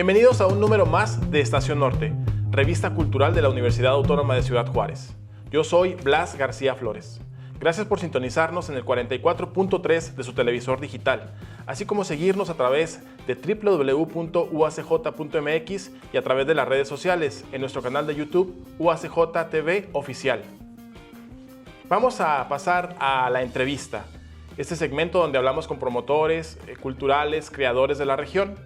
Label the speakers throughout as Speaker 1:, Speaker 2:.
Speaker 1: Bienvenidos a un número más de Estación Norte, revista cultural de la Universidad Autónoma de Ciudad Juárez. Yo soy Blas García Flores. Gracias por sintonizarnos en el 44.3 de su televisor digital, así como seguirnos a través de www.uacj.mx y a través de las redes sociales en nuestro canal de YouTube UACJ TV Oficial. Vamos a pasar a la entrevista, este segmento donde hablamos con promotores culturales, creadores de la región,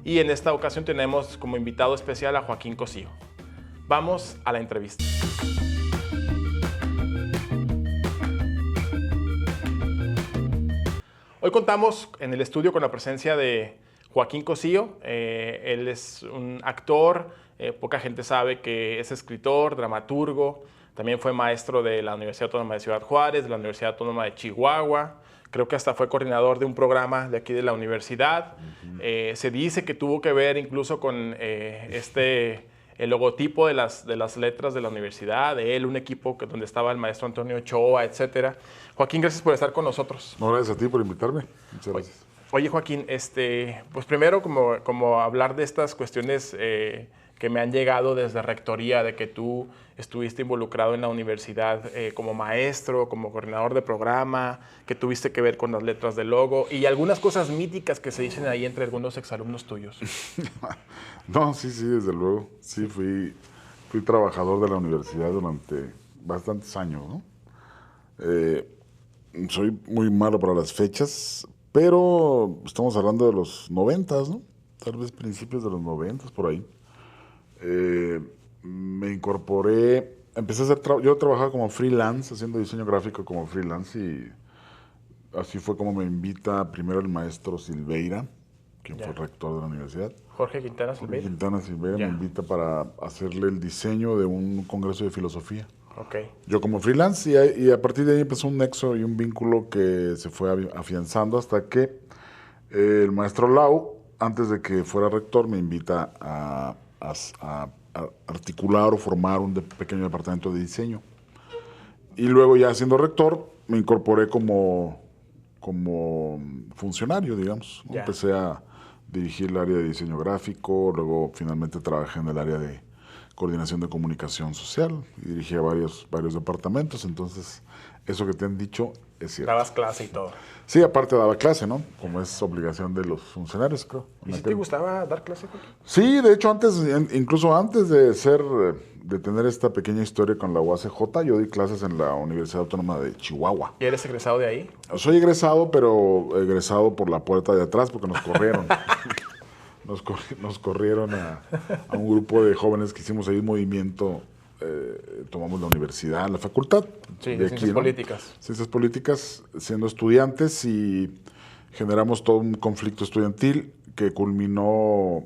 Speaker 1: y en esta ocasión tenemos como invitado especial a Joaquín Cosío. Vamos a la entrevista. Hoy contamos en el estudio con la presencia de Joaquín Cosío. Él es un actor, poca gente sabe que es escritor, dramaturgo, también fue maestro de la Universidad Autónoma de Ciudad Juárez, de la Universidad Autónoma de Chihuahua, creo que hasta fue coordinador de un programa de aquí de la universidad. Se dice que tuvo que ver incluso con el logotipo de las letras de la universidad, de él, un equipo donde estaba el maestro Antonio Ochoa, etc. Joaquín, gracias por estar con nosotros.
Speaker 2: No, gracias a ti por invitarme. Muchas gracias.
Speaker 1: Oye, Joaquín, pues primero como hablar de estas cuestiones que me han llegado desde Rectoría, de que tú estuviste involucrado en la universidad como maestro, como coordinador de programa, que tuviste que ver con las letras del logo y algunas cosas míticas que se dicen ahí entre algunos exalumnos tuyos.
Speaker 2: No, sí, desde luego. Sí, fui trabajador de la universidad durante bastantes años, ¿no? Soy muy malo para las fechas, pero estamos hablando de los 90s, ¿no? Tal vez principios de los 90s, por ahí. Me incorporé, empecé a hacer, yo trabajaba como freelance, haciendo diseño gráfico como freelance, y así fue como me invita primero el maestro Silveira, quien fue el rector de la universidad.
Speaker 1: Jorge Quintana Silveira.
Speaker 2: Quintana Silveira me invita para hacerle el diseño de un congreso de filosofía.
Speaker 1: Okay.
Speaker 2: Yo como freelance, y a partir de ahí empezó un nexo y un vínculo que se fue afianzando hasta que el maestro Lau, antes de que fuera rector, me invita a articular o formar un pequeño departamento de diseño. Y luego ya siendo rector, me incorporé como funcionario, digamos, ¿no? Empecé a dirigir el área de diseño gráfico, luego finalmente trabajé en el área de coordinación de comunicación social y dirigía varios departamentos. Entonces, eso que te han dicho es cierto.
Speaker 1: Dabas clase y todo.
Speaker 2: Sí, aparte daba clase, ¿no? Como es obligación de los funcionarios, creo.
Speaker 1: ¿Y si te gustaba dar clase?
Speaker 2: Sí, de hecho, incluso antes de tener esta pequeña historia con la UACJ, yo di clases en la Universidad Autónoma de Chihuahua.
Speaker 1: ¿Y eres egresado de ahí?
Speaker 2: Soy egresado, pero egresado por la puerta de atrás porque nos corrieron. Nos corrieron a un grupo de jóvenes que hicimos ahí un movimiento. Tomamos la universidad, la facultad.
Speaker 1: Sí, de Ciencias Políticas.
Speaker 2: Ciencias Políticas, siendo estudiantes, y generamos todo un conflicto estudiantil que culminó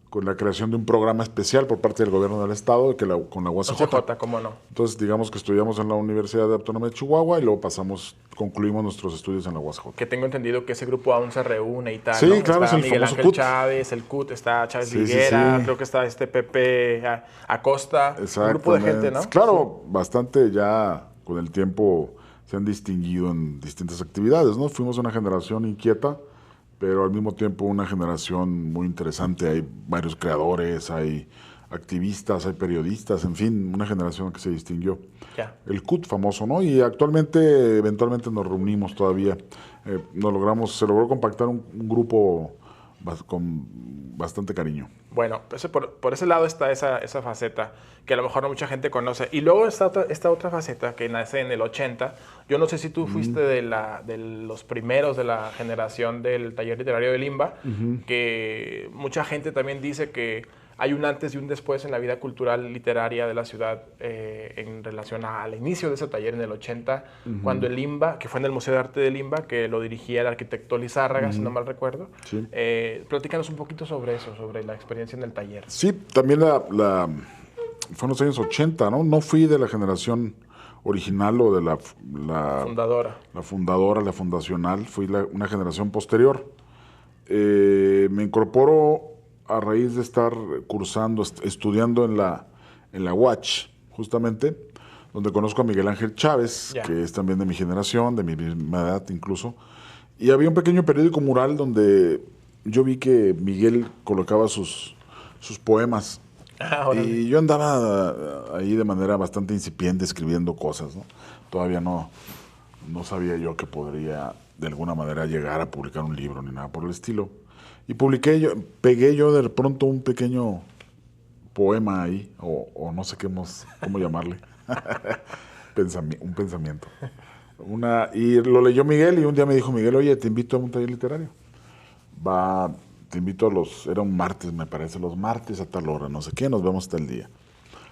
Speaker 2: con la creación de un programa especial por parte del gobierno del estado con la UACJ.
Speaker 1: ¿Cómo no?
Speaker 2: Entonces, digamos que estudiamos en la Universidad Autónoma de Chihuahua y luego concluimos nuestros estudios en la UACJ.
Speaker 1: Que tengo entendido que ese grupo aún se reúne y tal,
Speaker 2: sí,
Speaker 1: ¿no?
Speaker 2: Claro,
Speaker 1: está
Speaker 2: es el
Speaker 1: Miguel
Speaker 2: famoso
Speaker 1: Ángel
Speaker 2: CUT.
Speaker 1: Chávez, el CUT, está Chávez Viguera, creo que está Pepe Acosta, un grupo de gente, ¿no?
Speaker 2: Claro, bastante ya con el tiempo se han distinguido en distintas actividades, ¿no? Fuimos una generación inquieta, pero al mismo tiempo una generación muy interesante. Hay varios creadores, hay activistas, hay periodistas, en fin, una generación que se distinguió. El CUT famoso, ¿no? Y eventualmente nos reunimos todavía. Se logró compactar un grupo con bastante cariño.
Speaker 1: Bueno, por ese lado está esa faceta que a lo mejor no mucha gente conoce. Y luego está esta otra faceta que nace en el 80. Yo no sé si tú fuiste de los primeros de la generación del taller literario de Limba, que mucha gente también dice que hay un antes y un después en la vida cultural literaria de la ciudad en relación al inicio de ese taller en el 80, cuando el Limba, que fue en el Museo de Arte de Limba, que lo dirigía el arquitecto Lizárraga, si no mal recuerdo. Sí. Platícanos un poquito sobre eso, sobre la experiencia en el taller.
Speaker 2: Sí, también fue en los años 80, ¿no? No fui de la generación original o de la
Speaker 1: fundadora.
Speaker 2: La fundadora, la fundacional, fui una generación posterior. Me incorporo a raíz de estar estudiando en la UACH, justamente, donde conozco a Miguel Ángel Chávez, que es también de mi generación, de mi misma edad incluso. Y había un pequeño periódico mural donde yo vi que Miguel colocaba sus sus poemas.
Speaker 1: Órale.
Speaker 2: Y yo andaba ahí de manera bastante incipiente escribiendo cosas, ¿no? Todavía no sabía yo que podría de alguna manera llegar a publicar un libro ni nada por el estilo. Y pegué yo de pronto un pequeño poema ahí, o no sé cómo llamarle, un pensamiento. Y lo leyó Miguel y un día me dijo Miguel, oye, te invito a un taller literario. Te invito era un martes me parece, los martes a tal hora, no sé qué, nos vemos tal día.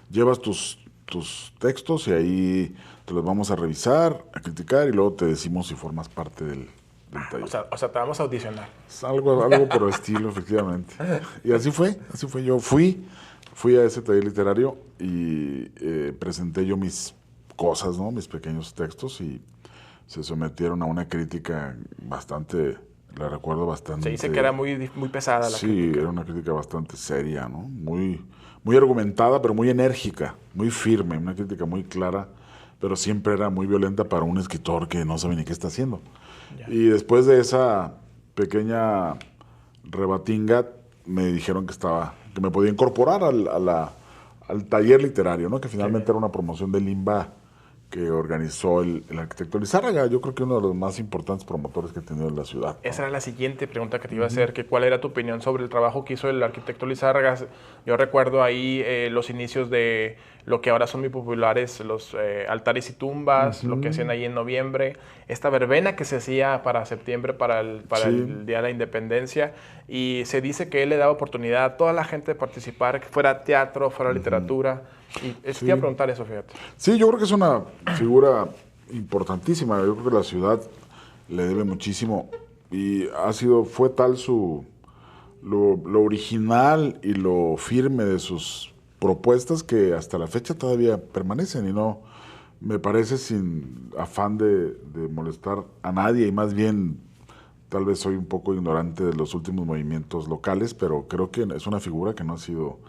Speaker 2: Llevas tus textos y ahí te los vamos a revisar, a criticar y luego te decimos si formas parte del taller.
Speaker 1: O sea, te vamos a audicionar.
Speaker 2: Es algo por el estilo, efectivamente. Y así fue. Yo fui a ese taller literario y presenté yo mis cosas, ¿no? Mis pequeños textos y se sometieron a una crítica bastante, la recuerdo bastante.
Speaker 1: Se dice que era muy pesada la crítica.
Speaker 2: Sí, era una crítica bastante seria, ¿no? Muy argumentada, pero muy enérgica, muy firme, una crítica muy clara, pero siempre era muy violenta para un escritor que no sabe ni qué está haciendo. Ya. Y después de esa pequeña rebatinga, me dijeron que me podía incorporar al taller literario, ¿no? Que finalmente era una promoción de Limba que organizó el arquitecto Lizárraga, yo creo que uno de los más importantes promotores que ha tenido en la ciudad, ¿no?
Speaker 1: Esa era la siguiente pregunta que te iba a hacer, que cuál era tu opinión sobre el trabajo que hizo el arquitecto Lizárraga. Yo recuerdo ahí los inicios de lo que ahora son muy populares, los altares y tumbas, lo que hacían ahí en noviembre, esta verbena que se hacía para septiembre, para el Día de la Independencia, y se dice que él le daba oportunidad a toda la gente de participar, que fuera teatro, fuera literatura. Y te iba a preguntar eso, fíjate.
Speaker 2: Sí, yo creo que es una figura importantísima. Yo creo que la ciudad le debe muchísimo y fue tal lo original y lo firme de sus propuestas que hasta la fecha todavía permanecen y no me parece sin afán de molestar a nadie y más bien tal vez soy un poco ignorante de los últimos movimientos locales, pero creo que es una figura que no ha sido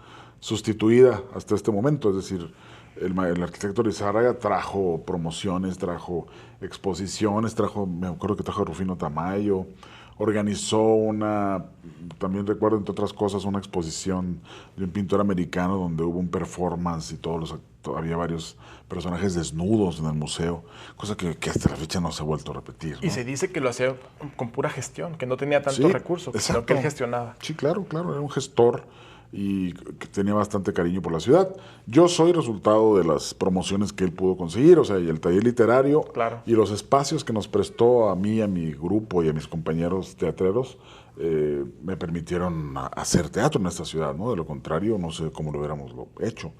Speaker 2: sustituida hasta este momento, es decir, el arquitecto Lizárraga trajo promociones, trajo exposiciones, me acuerdo que trajo a Rufino Tamayo, organizó también recuerdo entre otras cosas, una exposición de un pintor americano donde hubo un performance y había varios personajes desnudos en el museo, cosa que hasta la fecha no se ha vuelto a repetir, ¿no?
Speaker 1: Y se dice que lo hacía con pura gestión, que no tenía tantos recursos, sino que él gestionaba.
Speaker 2: Sí, claro, era un gestor y que tenía bastante cariño por la ciudad. Yo soy resultado de las promociones que él pudo conseguir, o sea, y el taller literario y los espacios que nos prestó a mí, a mi grupo y a mis compañeros teatreros, me permitieron hacer teatro en esta ciudad, ¿no? De lo contrario, no sé cómo lo hubiéramos hecho.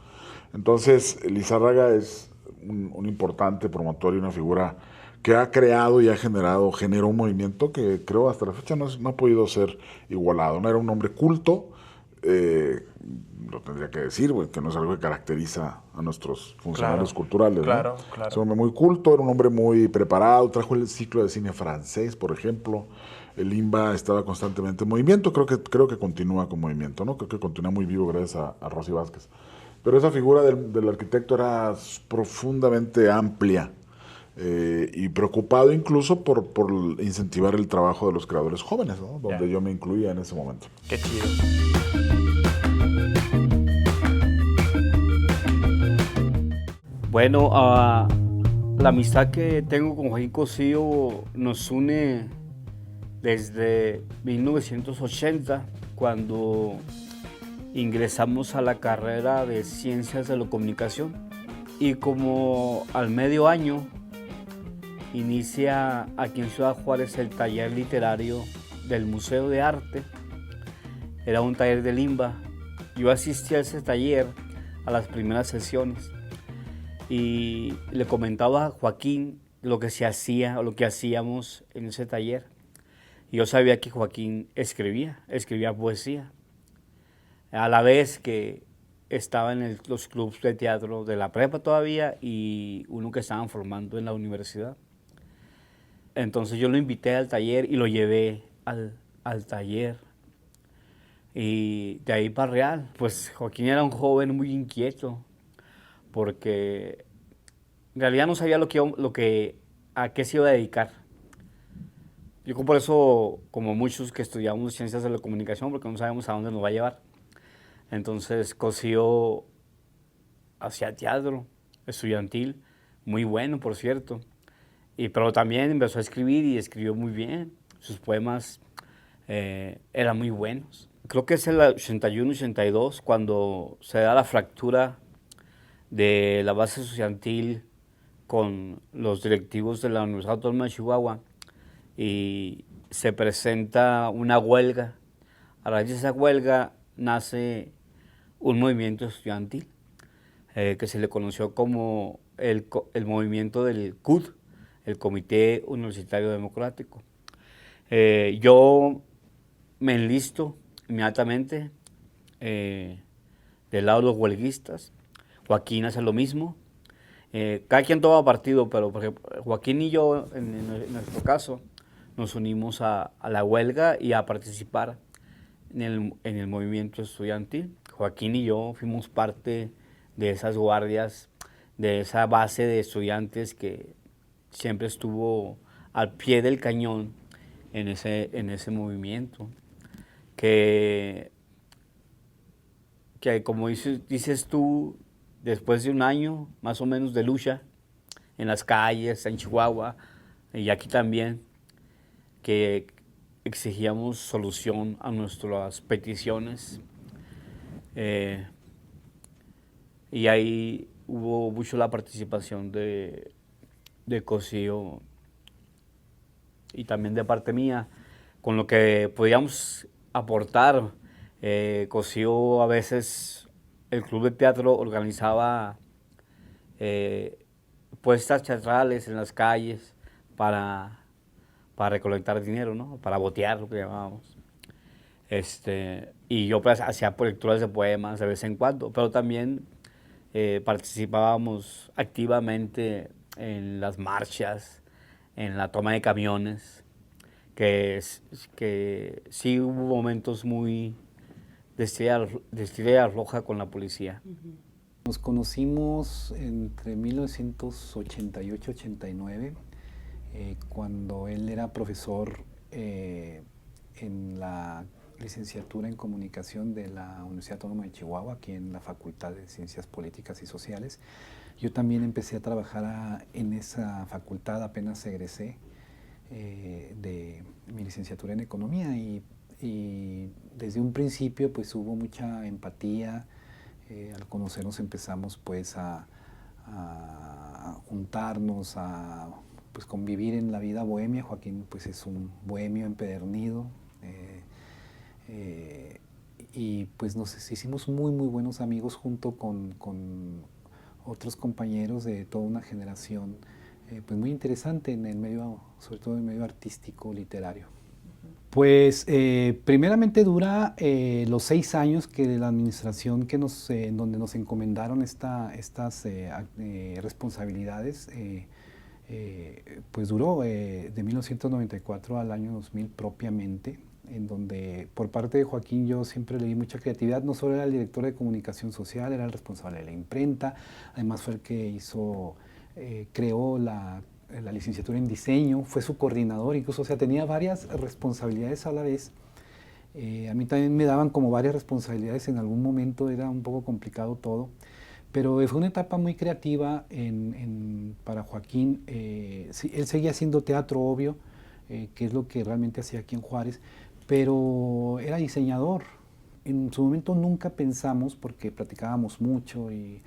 Speaker 2: Entonces, Lizárraga es un importante promotor y una figura que ha creado y generó un movimiento que creo hasta la fecha no ha podido ser igualado. No era un hombre culto, lo tendría que decir, que no es algo que caracteriza a nuestros funcionarios culturales.
Speaker 1: Claro.
Speaker 2: Es un hombre muy culto, era un hombre muy preparado, trajo el ciclo de cine francés, por ejemplo. El Limba estaba constantemente en movimiento, creo que continúa con movimiento, ¿no? Creo que continúa muy vivo gracias a Rosy Vázquez. Pero esa figura del arquitecto era profundamente amplia y preocupado incluso por incentivar el trabajo de los creadores jóvenes, ¿no? Donde yo me incluía en ese momento.
Speaker 1: Qué chido.
Speaker 3: Bueno, la amistad que tengo con Joaquín Cosío nos une desde 1980, cuando ingresamos a la carrera de Ciencias de la Comunicación, y como al medio año inicia aquí en Ciudad Juárez el taller literario del Museo de Arte. Era un taller de Limba. Yo asistí a ese taller a las primeras sesiones y le comentaba a Joaquín lo que se hacía o lo que hacíamos en ese taller. Y yo sabía que Joaquín escribía poesía, a la vez que estaba en los clubes de teatro de la prepa todavía y uno que estaban formando en la universidad. Entonces yo lo invité al taller y lo llevé al taller. Y de ahí para Real, pues Joaquín era un joven muy inquieto, porque en realidad no sabía a qué se iba a dedicar. Yo por eso, como muchos que estudiamos ciencias de la comunicación, porque no sabemos a dónde nos va a llevar. Entonces Cosío hacía teatro estudiantil, muy bueno, por cierto. Pero también empezó a escribir y escribió muy bien. Sus poemas eran muy buenos. Creo que es el 81-82 cuando se da la fractura de la base estudiantil con los directivos de la Universidad Autónoma de Chihuahua y se presenta una huelga. A raíz de esa huelga nace un movimiento estudiantil que se le conoció como el movimiento del CUD, el Comité Universitario Democrático. Yo me enlisto inmediatamente del lado de los huelguistas. Joaquín hace lo mismo. Cada quien toma partido, pero porque Joaquín y yo, en nuestro caso, nos unimos a la huelga y a participar en el movimiento estudiantil. Joaquín y yo fuimos parte de esas guardias, de esa base de estudiantes que siempre estuvo al pie del cañón en ese movimiento. Que como dices tú, después de un año más o menos de lucha en las calles, en Chihuahua y aquí también, que exigíamos solución a nuestras peticiones. Y ahí hubo mucho la participación de Cosío y también de parte mía, con lo que podíamos aportar. Cosío a veces, el club de teatro organizaba puestas teatrales en las calles para recolectar dinero, ¿no? Para botear, lo que llamábamos. Y yo pues hacía lecturas de poemas de vez en cuando, pero también participábamos activamente en las marchas, en la toma de camiones, que sí hubo momentos muy de estrella roja con la policía.
Speaker 4: Nos conocimos entre 1988-89, cuando él era profesor en la licenciatura en comunicación de la Universidad Autónoma de Chihuahua, aquí en la Facultad de Ciencias Políticas y Sociales. Yo también empecé a trabajar en esa facultad, apenas egresé de mi licenciatura en economía y desde un principio pues hubo mucha empatía. Al conocernos empezamos pues a juntarnos, a pues convivir en la vida bohemia. Joaquín pues es un bohemio empedernido, y pues nos hicimos muy buenos amigos junto con otros compañeros de toda una generación pues muy interesante en el medio, sobre todo en el medio artístico, literario. Pues primeramente dura los 6 años que de la administración que en donde nos encomendaron estas responsabilidades, pues duró de 1994 al año 2000 propiamente, en donde por parte de Joaquín yo siempre le di mucha creatividad. No solo era el director de comunicación social, era el responsable de la imprenta, además fue el que creó la licenciatura en diseño, fue su coordinador incluso, o sea, tenía varias responsabilidades a la vez. A mí también me daban como varias responsabilidades en algún momento, era un poco complicado todo, pero fue una etapa muy creativa para Joaquín. Sí, él seguía haciendo teatro, obvio, que es lo que realmente hacía aquí en Juárez, pero era diseñador. En su momento nunca pensamos, porque platicábamos mucho y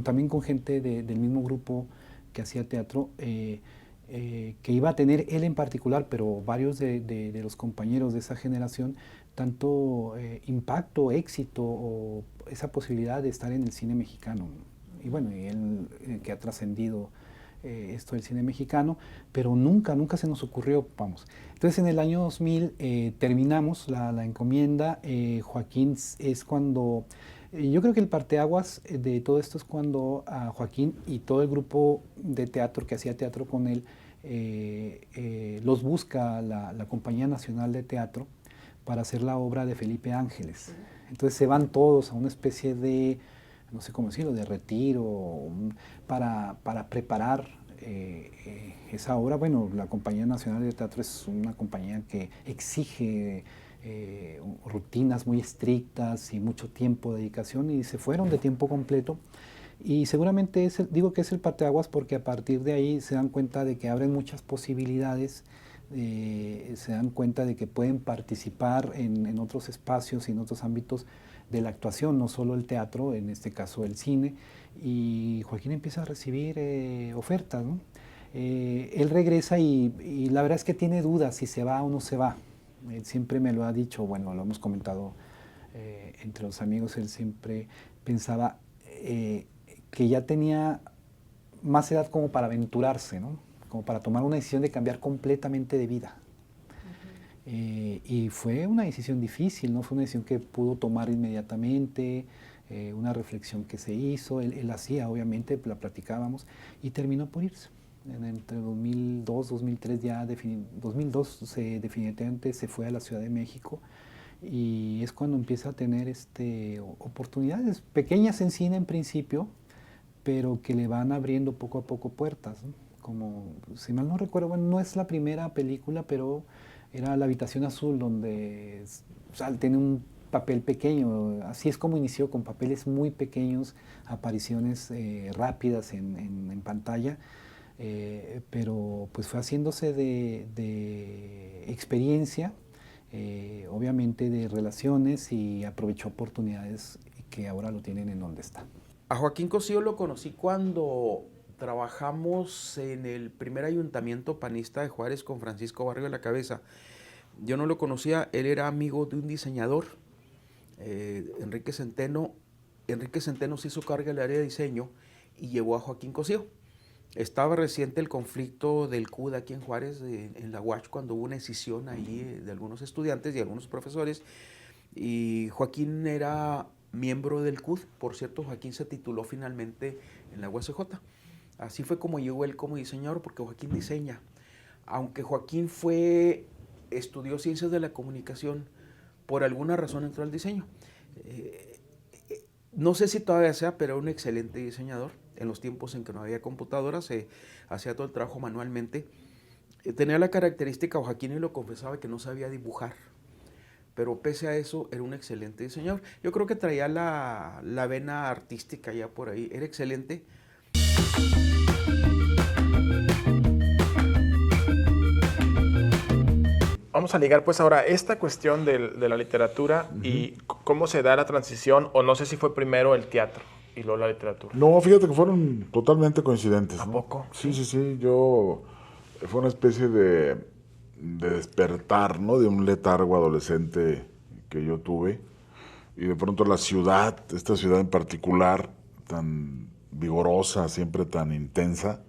Speaker 4: también con gente del mismo grupo que hacía teatro, que iba a tener él en particular, pero varios de los compañeros de esa generación, tanto impacto, éxito o esa posibilidad de estar en el cine mexicano. Y bueno, y él que ha trascendido esto del cine mexicano, pero nunca se nos ocurrió, vamos. Entonces en el año 2000 terminamos la encomienda. Joaquín es cuando... Yo creo que el parteaguas de todo esto es cuando a Joaquín y todo el grupo de teatro que hacía teatro con él los busca la Compañía Nacional de Teatro para hacer la obra de Felipe Ángeles. Entonces se van todos a una especie de, no sé cómo decirlo, de retiro para preparar esa obra. Bueno, la Compañía Nacional de Teatro es una compañía que exige rutinas muy estrictas y mucho tiempo de dedicación, y se fueron de tiempo completo. Y seguramente digo que es el parteaguas porque a partir de ahí se dan cuenta de que abren muchas posibilidades, se dan cuenta de que pueden participar en otros espacios y en otros ámbitos de la actuación, no solo el teatro, en este caso el cine, y Joaquín empieza a recibir ofertas, ¿no? Él regresa y la verdad es que tiene dudas si se va o no se va. Él siempre me lo ha dicho, bueno, lo hemos comentado entre los amigos, él siempre pensaba que ya tenía más edad como para aventurarse, ¿no? Como para tomar una decisión de cambiar completamente de vida. Y fue una decisión difícil, no fue una decisión que pudo tomar inmediatamente, una reflexión que se hizo, él hacía, obviamente, la platicábamos, y terminó por irse. Entre 2002, 2003, 2002 definitivamente se fue a la Ciudad de México, y es cuando empieza a tener oportunidades pequeñas en cine en principio, pero que le van abriendo poco a poco puertas, ¿no? Como, si mal no recuerdo, bueno, no es la primera película, pero era La Habitación Azul, donde tiene un papel pequeño. Así es como inició, con papeles muy pequeños, apariciones rápidas en pantalla, pero pues fue haciéndose de experiencia, obviamente de relaciones, y aprovechó oportunidades que ahora lo tienen en donde está.
Speaker 5: A Joaquín Cosío lo conocí cuando trabajamos en el primer ayuntamiento panista de Juárez con Francisco Barrio de la Cabeza. Yo no lo conocía, él era amigo de un diseñador, Enrique Centeno. Enrique Centeno se hizo cargo del área de diseño y llevó a Joaquín Cosío. Estaba reciente el conflicto del CUD aquí en Juárez, en la UACH, cuando hubo una escisión ahí de algunos estudiantes y algunos profesores, y Joaquín era miembro del CUD. Por cierto, Joaquín se tituló finalmente en la UACJ. Así fue como llegó él como diseñador, porque Joaquín diseña. Aunque Joaquín estudió ciencias de la comunicación, por alguna razón entró al diseño. No sé si todavía sea, pero era un excelente diseñador. En los tiempos en que no había computadoras, se hacía todo el trabajo manualmente. Tenía la característica, Joaquín, y lo confesaba, que no sabía dibujar. Pero pese a eso, era un excelente diseñador. Yo creo que traía la vena artística ya por ahí. Era excelente.
Speaker 1: Vamos a ligar pues ahora esta cuestión de la literatura y cómo se da la transición, o no sé si fue primero el teatro y luego la literatura.
Speaker 2: No, fíjate que fueron totalmente coincidentes,
Speaker 1: ¿A
Speaker 2: ¿no?
Speaker 1: poco?
Speaker 2: Sí. Fue una especie de despertar, ¿no? De un letargo adolescente que yo tuve, y de pronto esta ciudad en particular, tan vigorosa, siempre tan intensa,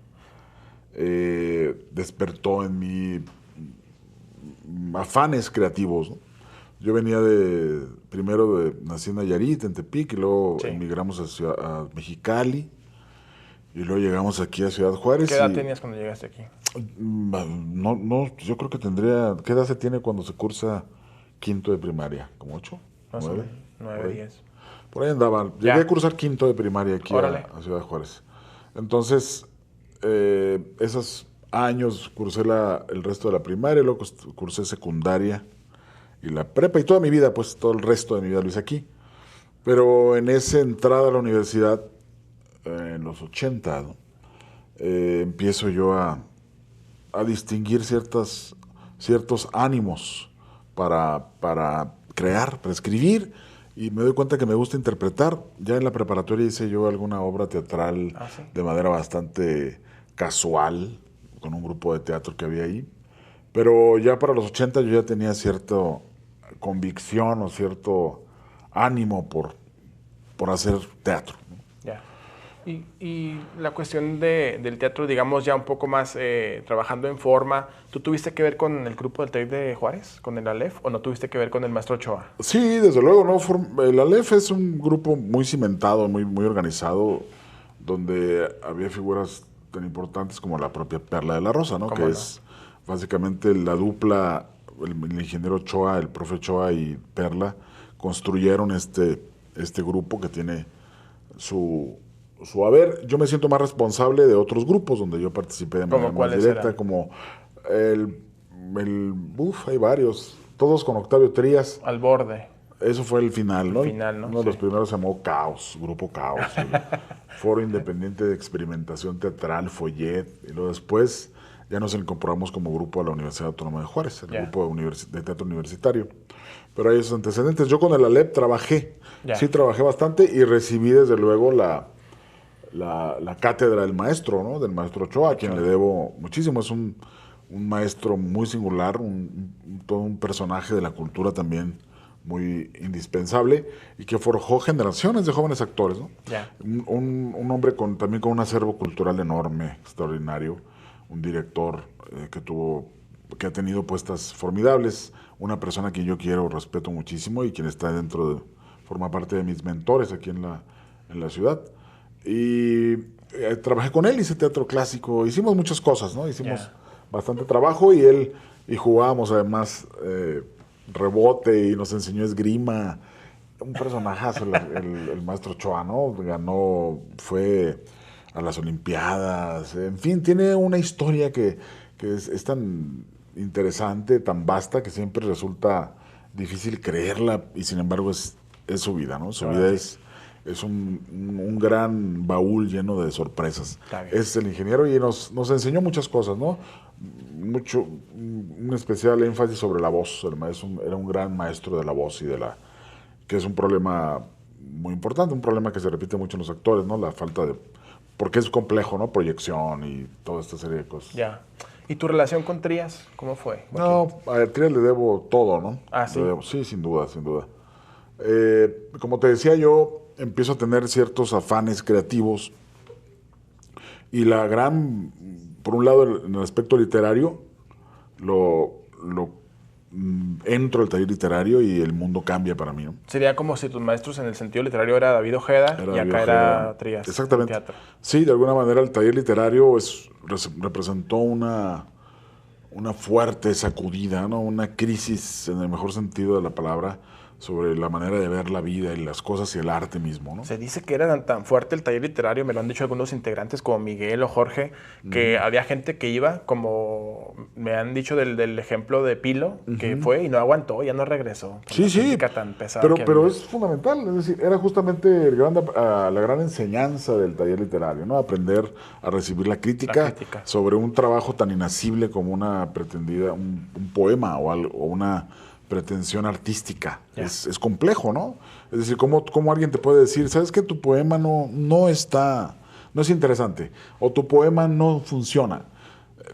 Speaker 2: despertó en mí afanes creativos, ¿no? Yo venía nací en Nayarit, en Tepic, y luego emigramos a Mexicali, y luego llegamos aquí a Ciudad Juárez.
Speaker 1: ¿Qué edad tenías cuando llegaste aquí?
Speaker 2: No, yo creo que tendría... ¿Qué edad se tiene cuando se cursa quinto de primaria? ¿Como 8?
Speaker 1: Más
Speaker 2: 9,
Speaker 1: 9, 10.
Speaker 2: Por ahí andaba. Llegué a cursar quinto de primaria aquí a Ciudad Juárez. Entonces, esos años cursé el resto de la primaria, luego cursé secundaria y la prepa, y toda mi vida, pues todo el resto de mi vida lo hice aquí. Pero en esa entrada a la universidad, en los 80, ¿no? Empiezo yo a distinguir ciertos ánimos para crear, para escribir, y me doy cuenta que me gusta interpretar. Ya en la preparatoria hice yo alguna obra teatral de manera bastante casual, con un grupo de teatro que había ahí, pero ya para los 80 yo ya tenía cierta convicción o cierto ánimo por hacer teatro, ¿no?
Speaker 1: Ya. Y la cuestión del teatro, digamos, ya un poco más trabajando en forma, ¿tú tuviste que ver con el grupo del TEC de Juárez, con el ALEF, o no tuviste que ver con el maestro Ochoa?
Speaker 2: Sí, desde luego, ¿no? El ALEF es un grupo muy cimentado, muy, muy organizado, donde había figuras tan importantes como la propia Perla de la Rosa, ¿no? Que es básicamente la dupla, el ingeniero Ochoa, el profe Ochoa y Perla, construyeron este grupo que tiene su haber. Yo me siento más responsable de otros grupos donde yo participé de manera más directa, como hay varios. todos con Octavio Trías.
Speaker 1: Al borde.
Speaker 2: Eso fue el final, ¿no?
Speaker 1: final, ¿no?
Speaker 2: Uno de los
Speaker 1: Sí.
Speaker 2: primeros se llamó Caos, Grupo Caos. El Foro Independiente de Experimentación Teatral, Follet. Y luego después ya nos incorporamos como grupo a la Universidad Autónoma de Juárez, el
Speaker 1: Ya.
Speaker 2: grupo de teatro universitario. Pero hay esos antecedentes. Yo con el ALEP trabajé.
Speaker 1: Ya.
Speaker 2: Sí, trabajé bastante y recibí desde luego la cátedra del maestro, ¿no? Del maestro Ochoa, a quien le debo muchísimo. Es un maestro muy singular, todo un personaje de la cultura también muy indispensable y que forjó generaciones de jóvenes actores, ¿no?
Speaker 1: Ya.
Speaker 2: Un hombre también con un acervo cultural enorme, extraordinario, un director que ha tenido puestas formidables, una persona que yo quiero, respeto muchísimo y quien está forma parte de mis mentores aquí en la ciudad. Y trabajé con él, hice teatro clásico, hicimos muchas cosas, ¿no? Hicimos bastante trabajo y jugábamos además rebote y nos enseñó esgrima. Un personajazo, el maestro Ochoa, ¿no? Fue a las Olimpiadas, en fin, tiene una historia que es tan interesante, tan vasta, que siempre resulta difícil creerla y sin embargo es su vida, ¿no? Su vida es un gran baúl lleno de sorpresas. Es el ingeniero y nos enseñó muchas cosas, ¿no? Un especial énfasis sobre la voz. Era un gran maestro de la voz que es un problema muy importante, un problema que se repite mucho en los actores, ¿no? La falta porque es complejo, ¿no? Proyección y toda esta serie de cosas.
Speaker 1: Ya. ¿Y tu relación con Trías, cómo fue?
Speaker 2: No, a Trías le debo todo, ¿no?
Speaker 1: Ah, ¿sí?
Speaker 2: Sí, sin duda, sin duda. Como te decía, yo empiezo a tener ciertos afanes creativos y por un lado, en el aspecto literario, entro al taller literario y el mundo cambia para mí, ¿no?
Speaker 1: Sería como si tus maestros en el sentido literario era David Ojeda y acá era Trías.
Speaker 2: Exactamente.
Speaker 1: Teatro.
Speaker 2: Sí, de alguna manera el taller literario representó una fuerte sacudida, ¿no? Una crisis, en el mejor sentido de la palabra, sobre la manera de ver la vida y las cosas y el arte mismo, ¿no?
Speaker 1: Se dice que era tan fuerte el taller literario, me lo han dicho algunos integrantes como Miguel o Jorge, que había gente que iba, como me han dicho del ejemplo de Pilo, que fue y no aguantó, ya no regresó.
Speaker 2: Sí,
Speaker 1: Tan pesada
Speaker 2: pero es fundamental, es decir, era justamente la gran enseñanza del taller literario, ¿no? Aprender a recibir la crítica sobre un trabajo tan inasible como un poema o una pretensión artística. Es complejo, ¿no? Es decir, ¿cómo alguien te puede decir, sabes que tu poema no es interesante, o tu poema no funciona?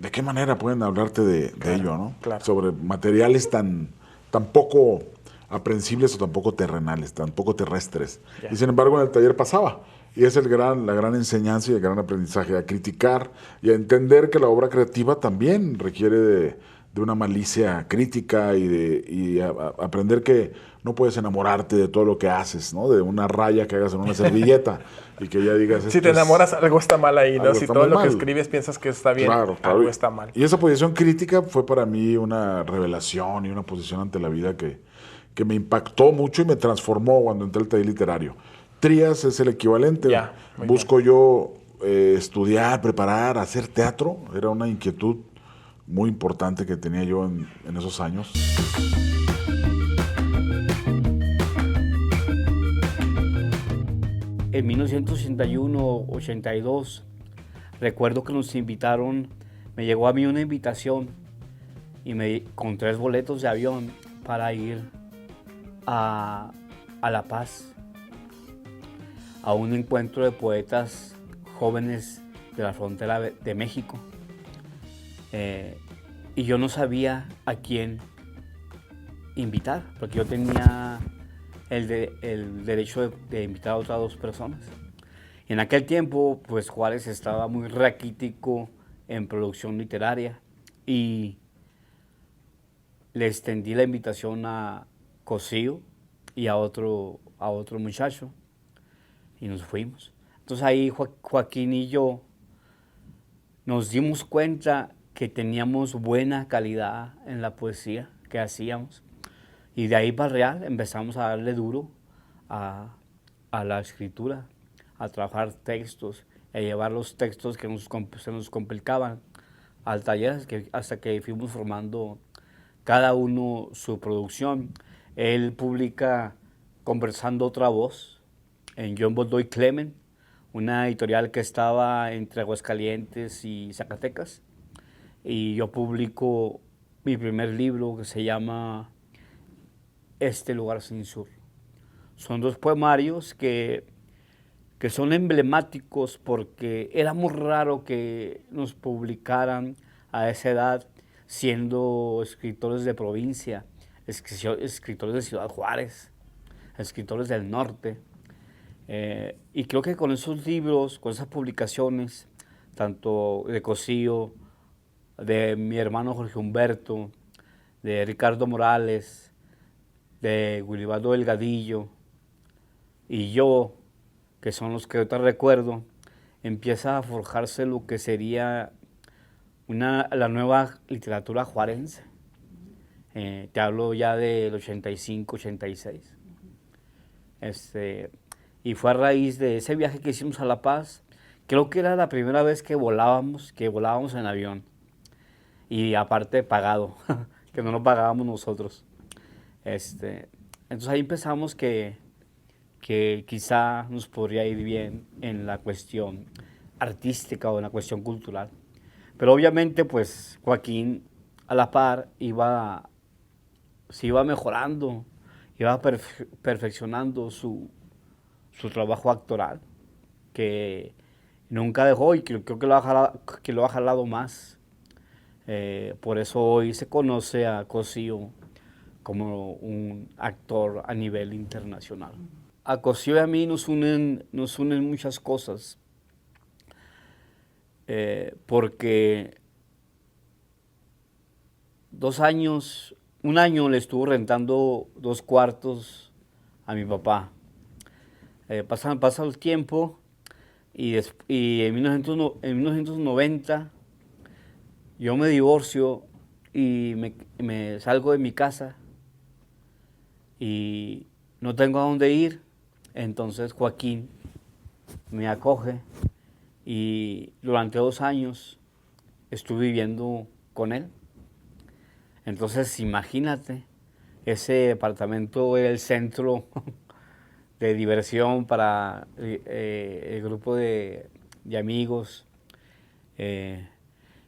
Speaker 2: ¿De qué manera pueden hablarte de ello, ¿no?
Speaker 1: Claro.
Speaker 2: Sobre materiales tan poco aprensibles o tan poco terrenales, tan poco terrestres. Y sin embargo en el taller pasaba. Y es la gran enseñanza y el gran aprendizaje, a criticar y a entender que la obra creativa también requiere de una malicia crítica y aprender que no puedes enamorarte de todo lo que haces, ¿no? De una raya que hagas en una servilleta y que ya digas...
Speaker 1: Si te enamoras, algo está mal ahí, ¿no? Si todo lo que escribes piensas que está bien,
Speaker 2: claro.
Speaker 1: algo está mal.
Speaker 2: Y esa posición crítica fue para mí una revelación y una posición ante la vida que me impactó mucho y me transformó cuando entré al taller literario. Trías es el equivalente. Busco yo estudiar, preparar, hacer teatro. Era una inquietud muy importante que tenía yo en esos años.
Speaker 3: En 1981-82, recuerdo que nos invitaron, me llegó a mí una invitación con 3 boletos de avión para ir a La Paz, a un encuentro de poetas jóvenes de la frontera de México. Y yo no sabía a quién invitar, porque yo tenía el derecho de invitar a otras 2 personas. Y en aquel tiempo, pues Juárez estaba muy raquítico en producción literaria y le extendí la invitación a Cosío y a otro muchacho y nos fuimos. Entonces ahí Joaquín y yo nos dimos cuenta que teníamos buena calidad en la poesía que hacíamos. Y de ahí para real empezamos a darle duro a la escritura, a trabajar textos, a llevar los textos que se nos complicaban al taller, hasta que fuimos formando cada uno su producción. Él publica Conversando Otra Voz en John Godoy Clement, una editorial que estaba entre Aguascalientes y Zacatecas. Y yo publico mi primer libro que se llama Este lugar sin sur. Son 2 poemarios que son emblemáticos porque era muy raro que nos publicaran a esa edad siendo escritores de provincia, escritores de Ciudad Juárez, escritores del norte. Y creo que con esos libros, con esas publicaciones, tanto de Cosío, de mi hermano Jorge Humberto, de Ricardo Morales, de Wilibaldo Delgadillo y yo, que son los que ahorita recuerdo, empieza a forjarse lo que sería la nueva literatura juarense. Te hablo ya del 85, 86. Y fue a raíz de ese viaje que hicimos a La Paz. Creo que era la primera vez que volábamos en avión. Y aparte pagado, que no lo pagábamos nosotros. Entonces ahí empezamos que quizá nos podría ir bien en la cuestión artística o en la cuestión cultural. Pero obviamente pues Joaquín a la par se iba mejorando, iba perfeccionando su trabajo actoral, que nunca dejó y creo que lo ha jalado más. Por eso hoy se conoce a Cosío como un actor a nivel internacional. A Cosío y a mí nos unen muchas cosas, porque un año le estuvo rentando 2 cuartos a mi papá. Pasa el tiempo y en 1990 yo me divorcio y me salgo de mi casa y no tengo a dónde ir. Entonces Joaquín me acoge y durante 2 años estuve viviendo con él. Entonces imagínate, ese departamento era el centro de diversión para el grupo de amigos,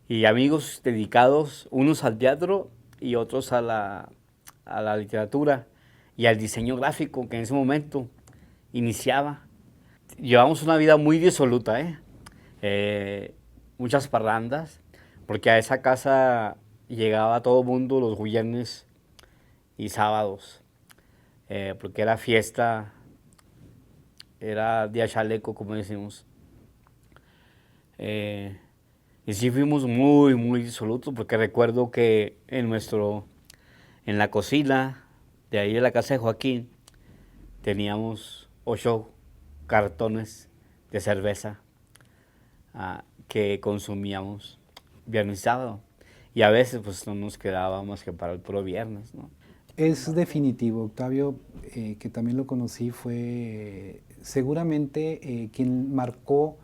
Speaker 3: y amigos dedicados, unos al teatro y otros a la literatura y al diseño gráfico, que en ese momento iniciaba. Llevamos una vida muy disoluta, muchas parrandas, porque a esa casa llegaba todo el mundo los viernes y sábados, porque era fiesta, era día chaleco, como decimos. Y sí fuimos muy, muy disolutos, porque recuerdo que en la cocina de ahí de la casa de Joaquín teníamos 8 cartones de cerveza que consumíamos viernes y sábado. Y a veces pues no nos quedaba más que para el puro viernes, ¿no?
Speaker 4: Es definitivo, Octavio, que también lo conocí, fue seguramente quien marcó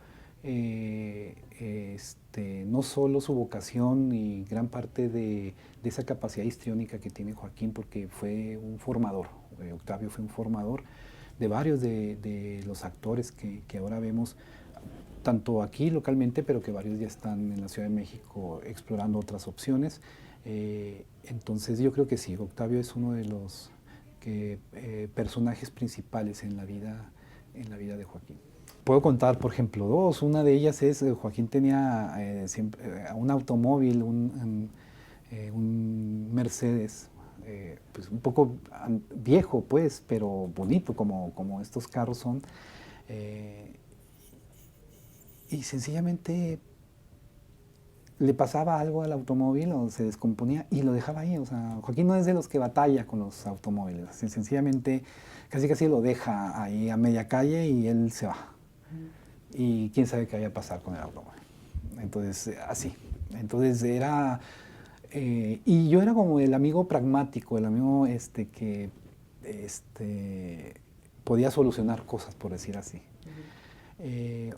Speaker 4: no solo su vocación y gran parte de esa capacidad histriónica que tiene Joaquín, porque fue un formador. Octavio fue un formador de varios de los actores que ahora vemos, tanto aquí localmente, pero que varios ya están en la Ciudad de México explorando otras opciones. Entonces yo creo que sí, Octavio es uno de los personajes principales en la vida de Joaquín. Puedo contar, por ejemplo, 2. Una de ellas es, Joaquín tenía siempre un automóvil, un Mercedes, pues un poco viejo, pues, pero bonito, como estos carros son. Y sencillamente le pasaba algo al automóvil o se descomponía y lo dejaba ahí. O sea, Joaquín no es de los que batalla con los automóviles. Sencillamente casi lo deja ahí a media calle y él se va. Y quién sabe qué vaya a pasar con el automóvil. Entonces, así. Entonces era... y yo era como el amigo pragmático, el amigo que podía solucionar cosas, por decir así.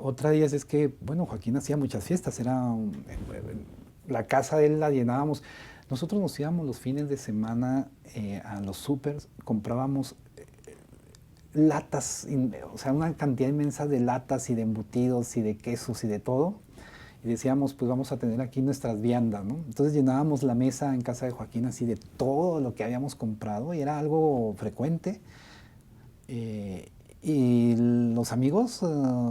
Speaker 4: Otra de ellas es que, bueno, Joaquín hacía muchas fiestas, la casa de él la llenábamos. Nosotros nos íbamos los fines de semana a los supers, comprábamos latas, o sea, una cantidad inmensa de latas y de embutidos y de quesos y de todo. Y decíamos, pues vamos a tener aquí nuestras viandas, ¿no? Entonces llenábamos la mesa en casa de Joaquín así de todo lo que habíamos comprado y era algo frecuente. Y los amigos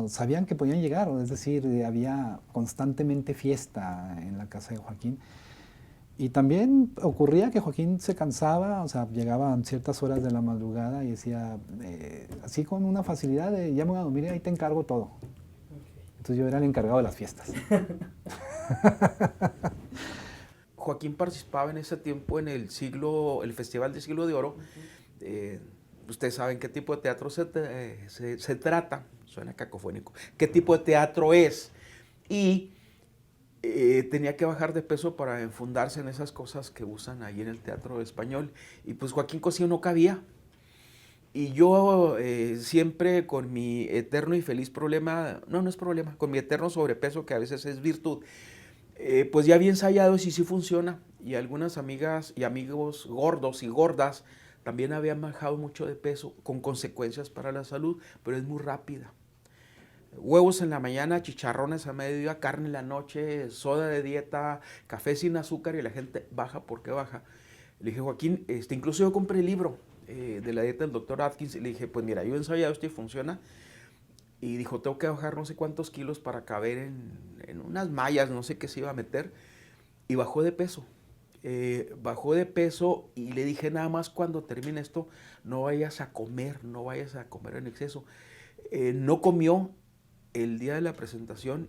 Speaker 4: sabían que podían llegar, es decir, había constantemente fiesta en la casa de Joaquín. Y también ocurría que Joaquín se cansaba, o sea, llegaban ciertas horas de la madrugada y decía, así con una facilidad de, ya me voy a dormir y ahí te encargo todo. Entonces yo era el encargado de las fiestas.
Speaker 5: Joaquín participaba en ese tiempo en el Festival del Siglo de Oro. Ustedes saben qué tipo de teatro se trata, suena cacofónico, qué tipo de teatro es. Y tenía que bajar de peso para enfundarse en esas cosas que usan ahí en el teatro español. Y pues Joaquín Cosío no cabía. Y yo siempre con mi eterno y feliz problema, no es problema, con mi eterno sobrepeso, que a veces es virtud, pues ya había ensayado si sí funciona. Y algunas amigas y amigos gordos y gordas también habían bajado mucho de peso, con consecuencias para la salud, pero es muy rápida. Huevos en la mañana, chicharrones a mediodía, carne en la noche, soda de dieta, café sin azúcar y la gente baja porque baja. Le dije, Joaquín, incluso yo compré el libro de la dieta del doctor Atkins y le dije, pues mira, yo he ensayado esto y funciona. Y dijo, tengo que bajar no sé cuántos kilos para caber en unas mallas, no sé qué se iba a meter. Y bajó de peso. Bajó de peso y le dije, nada más cuando termine esto, no vayas a comer en exceso. No comió el día de la presentación.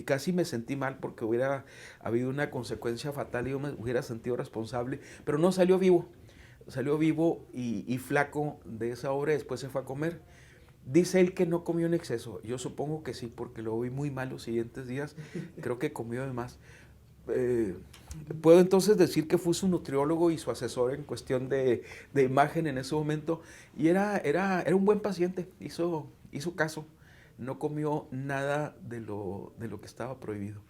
Speaker 5: Casi me sentí mal porque hubiera habido una consecuencia fatal y yo me hubiera sentido responsable, pero no salió vivo. Salió vivo y flaco de esa obra, después se fue a comer. Dice él que no comió en exceso. Yo supongo que sí, porque lo vi muy mal los siguientes días. Creo que comió de más. Puedo entonces decir que fue su nutriólogo y su asesor en cuestión de imagen en ese momento. Y era un buen paciente, hizo caso. No comió nada de lo que estaba prohibido.